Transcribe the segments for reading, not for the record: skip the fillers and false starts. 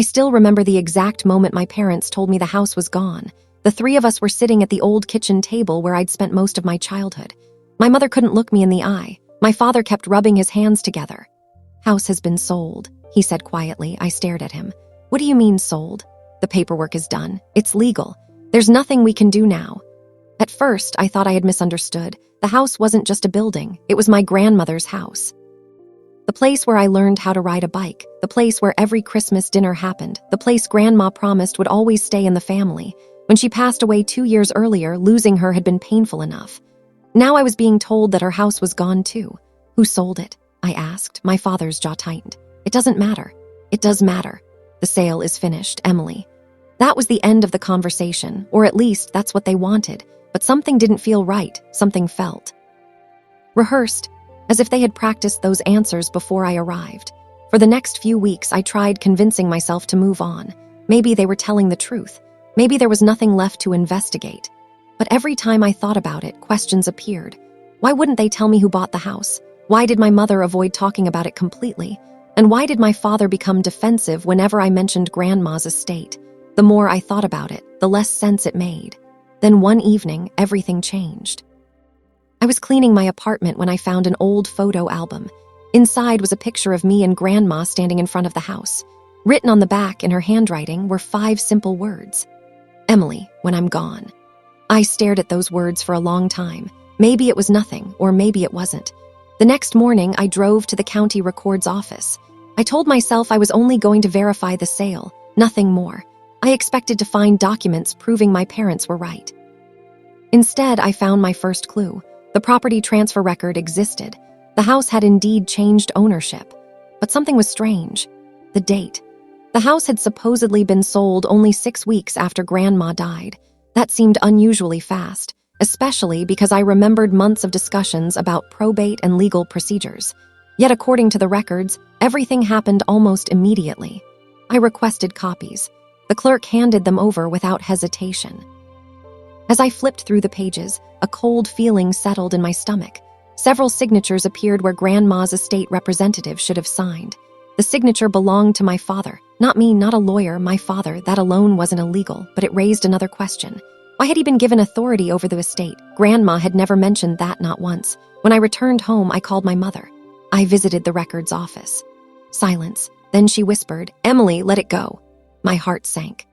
I still remember the exact moment my parents told me the house was gone. The three of us were sitting at the old kitchen table where I'd spent most of my childhood. My mother couldn't look me in the eye. My father kept rubbing his hands together. "House has been sold," he said quietly. I stared at him. "What do you mean sold?" "The paperwork is done. It's legal. There's nothing we can do now." At first, I thought I had misunderstood. The house wasn't just a building. It was my grandmother's house. The place where I learned how to ride a bike, the place where every Christmas dinner happened, the place Grandma promised would always stay in the family. When she passed away 2 years earlier, losing her had been painful enough. Now I was being told that her house was gone too. "Who sold it?" I asked. My father's jaw tightened. "It doesn't matter." "It does matter. The sale is finished, Emily." That was the end of the conversation, or at least that's what they wanted. But something didn't feel right. Something felt rehearsed, as if they had practiced those answers before I arrived. For the next few weeks, I tried convincing myself to move on. Maybe they were telling the truth. Maybe there was nothing left to investigate. But every time I thought about it, questions appeared. Why wouldn't they tell me who bought the house? Why did my mother avoid talking about it completely? And why did my father become defensive whenever I mentioned Grandma's estate? The more I thought about it, the less sense it made. Then one evening, everything changed. I was cleaning my apartment when I found an old photo album. Inside was a picture of me and Grandma standing in front of the house. Written on the back in her handwriting were 5 simple words. "Emily, when I'm gone." I stared at those words for a long time. Maybe it was nothing, or maybe it wasn't. The next morning, I drove to the county record's office. I told myself I was only going to verify the sale, nothing more. I expected to find documents proving my parents were right. Instead, I found my first clue. The property transfer record existed. The house had indeed changed ownership. But something was strange. The date. The house had supposedly been sold only 6 weeks after Grandma died. That seemed unusually fast, especially because I remembered months of discussions about probate and legal procedures. Yet according to the records, everything happened almost immediately. I requested copies. The clerk handed them over without hesitation. As I flipped through the pages, a cold feeling settled in my stomach. Several signatures appeared where Grandma's estate representative should have signed. The signature belonged to my father. Not me, not a lawyer, my father. That alone wasn't illegal, but it raised another question. Why had he been given authority over the estate? Grandma had never mentioned that, not once. When I returned home, I called my mother. I visited the records office. Silence. Then she whispered, "Emily, let it go." My heart sank.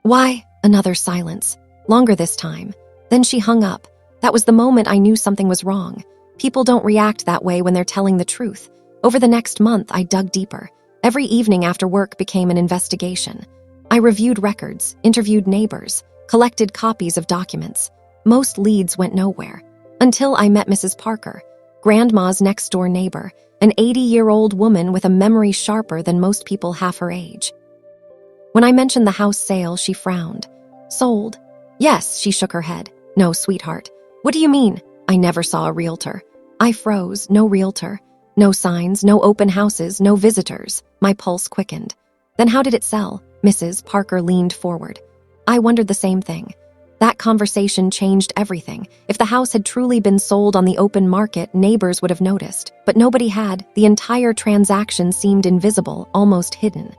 "Why?" Another silence. Longer this time. Then she hung up. That was the moment I knew something was wrong. People don't react that way when they're telling the truth. Over the next month, I dug deeper. Every evening after work became an investigation. I reviewed records, interviewed neighbors, collected copies of documents. Most leads went nowhere. Until I met Mrs. Parker, Grandma's next-door neighbor, an 80-year-old woman with a memory sharper than most people half her age. When I mentioned the house sale, she frowned. "Sold?" "Yes," she shook her head. "No, sweetheart." "What do you mean?" "I never saw a realtor." I froze. No realtor. No signs, no open houses, no visitors. My pulse quickened. "Then how did it sell?" Mrs. Parker leaned forward. I wondered the same thing. That conversation changed everything. If the house had truly been sold on the open market, neighbors would have noticed. But nobody had. The entire transaction seemed invisible, almost hidden.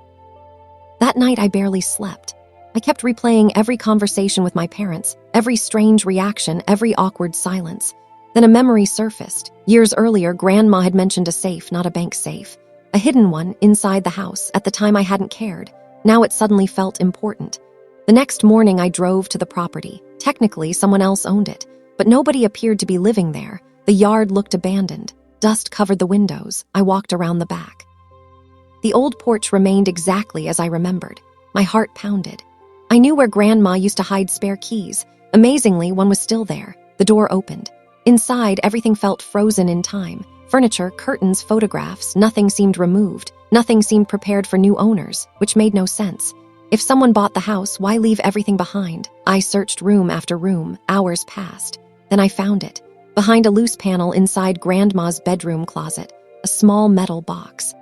That night, I barely slept. I kept replaying every conversation with my parents, every strange reaction, every awkward silence. Then a memory surfaced. Years earlier, Grandma had mentioned a safe, not a bank safe. A hidden one inside the house. At the time, I hadn't cared. Now it suddenly felt important. The next morning, I drove to the property. Technically, someone else owned it, but nobody appeared to be living there. The yard looked abandoned. Dust covered the windows. I walked around the back. The old porch remained exactly as I remembered. My heart pounded. I knew where Grandma used to hide spare keys. Amazingly, one was still there. The door opened. Inside, everything felt frozen in time. Furniture, curtains, photographs, nothing seemed removed. Nothing seemed prepared for new owners, which made no sense. If someone bought the house, why leave everything behind? I searched room after room. Hours passed. Then I found it. Behind a loose panel inside Grandma's bedroom closet, a small metal box.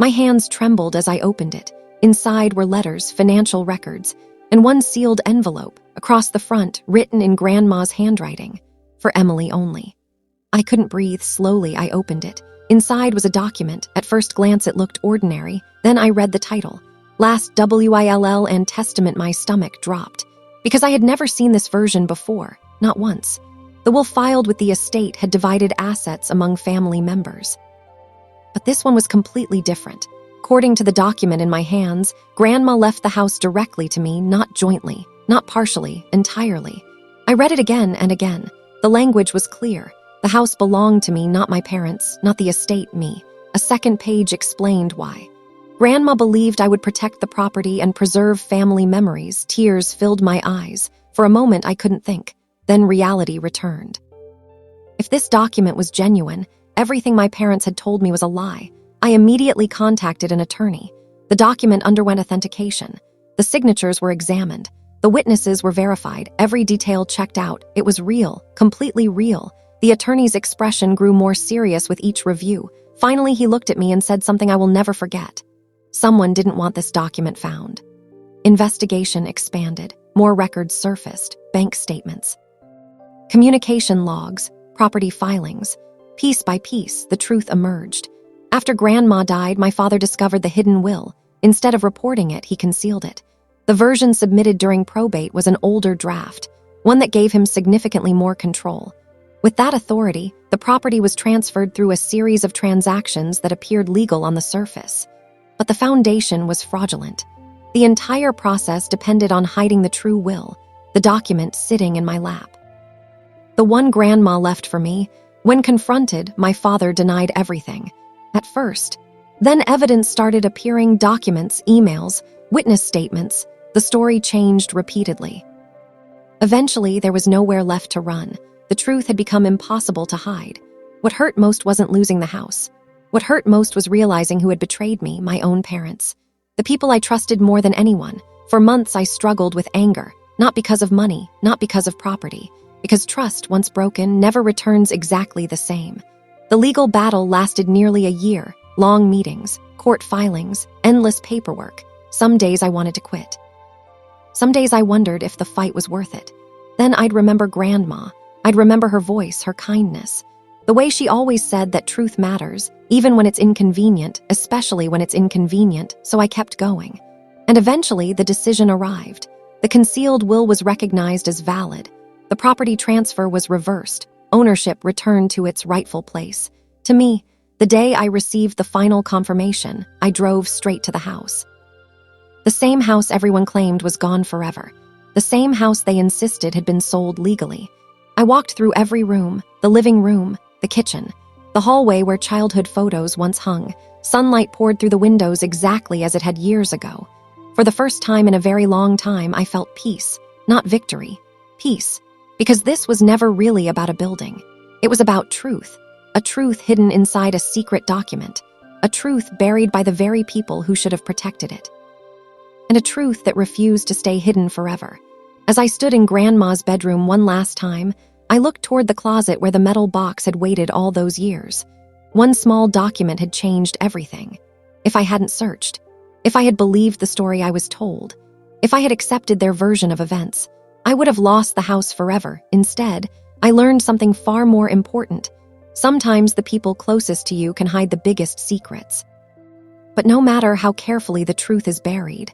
My hands trembled as I opened it. Inside were letters, financial records, and one sealed envelope, across the front, written in Grandma's handwriting. For Emily only. I couldn't breathe. Slowly, I opened it. Inside was a document. At first glance, it looked ordinary. Then I read the title, Last will and testament. My stomach dropped, because I had never seen this version before, not once. The will filed with the estate had divided assets among family members. But this one was completely different. According to the document in my hands, Grandma left the house directly to me, not jointly, not partially, entirely. I read it again and again. The language was clear. The house belonged to me, not my parents, not the estate, me. A second page explained why. Grandma believed I would protect the property and preserve family memories. Tears filled my eyes. For a moment, I couldn't think. Then reality returned. If this document was genuine, everything my parents had told me was a lie. I immediately contacted an attorney. The document underwent authentication. The signatures were examined. The witnesses were verified. Every detail checked out. It was real, completely real. The attorney's expression grew more serious with each review. Finally, he looked at me and said something I will never forget. Someone didn't want this document found. Investigation expanded. More records surfaced. Bank statements, communication logs, property filings. Piece by piece, the truth emerged. After Grandma died, my father discovered the hidden will. Instead of reporting it, he concealed it. The version submitted during probate was an older draft, one that gave him significantly more control. With that authority, the property was transferred through a series of transactions that appeared legal on the surface. But the foundation was fraudulent. The entire process depended on hiding the true will, the document sitting in my lap. The one Grandma left for me. When confronted, my father denied everything. At first. Then evidence started appearing, documents, emails, witness statements. The story changed repeatedly. Eventually, there was nowhere left to run. The truth had become impossible to hide. What hurt most wasn't losing the house. What hurt most was realizing who had betrayed me, my own parents. The people I trusted more than anyone. For months, I struggled with anger, not because of money, not because of property, because trust, once broken, never returns exactly the same. The legal battle lasted nearly a year. Long meetings, court filings, endless paperwork. Some days I wanted to quit. Some days I wondered if the fight was worth it. Then I'd remember Grandma. I'd remember her voice, her kindness. The way she always said that truth matters, even when it's inconvenient, especially when it's inconvenient, so I kept going. And eventually, the decision arrived. The concealed will was recognized as valid. The property transfer was reversed. Ownership returned to its rightful place. To me, the day I received the final confirmation, I drove straight to the house. The same house everyone claimed was gone forever. The same house they insisted had been sold legally. I walked through every room, the living room, the kitchen, the hallway where childhood photos once hung. Sunlight poured through the windows exactly as it had years ago. For the first time in a very long time, I felt peace, not victory. Peace. Because this was never really about a building. It was about truth. A truth hidden inside a secret document. A truth buried by the very people who should have protected it. And a truth that refused to stay hidden forever. As I stood in Grandma's bedroom one last time, I looked toward the closet where the metal box had waited all those years. One small document had changed everything. If I hadn't searched, if I had believed the story I was told, if I had accepted their version of events, I would have lost the house forever. Instead, I learned something far more important. Sometimes the people closest to you can hide the biggest secrets. But no matter how carefully the truth is buried,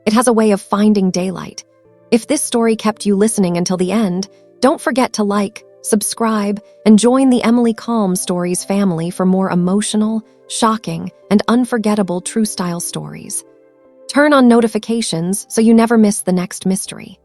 it has a way of finding daylight. If this story kept you listening until the end, don't forget to like, subscribe, and join the Emily Calm Stories family for more emotional, shocking, and unforgettable true-style stories. Turn on notifications so you never miss the next mystery.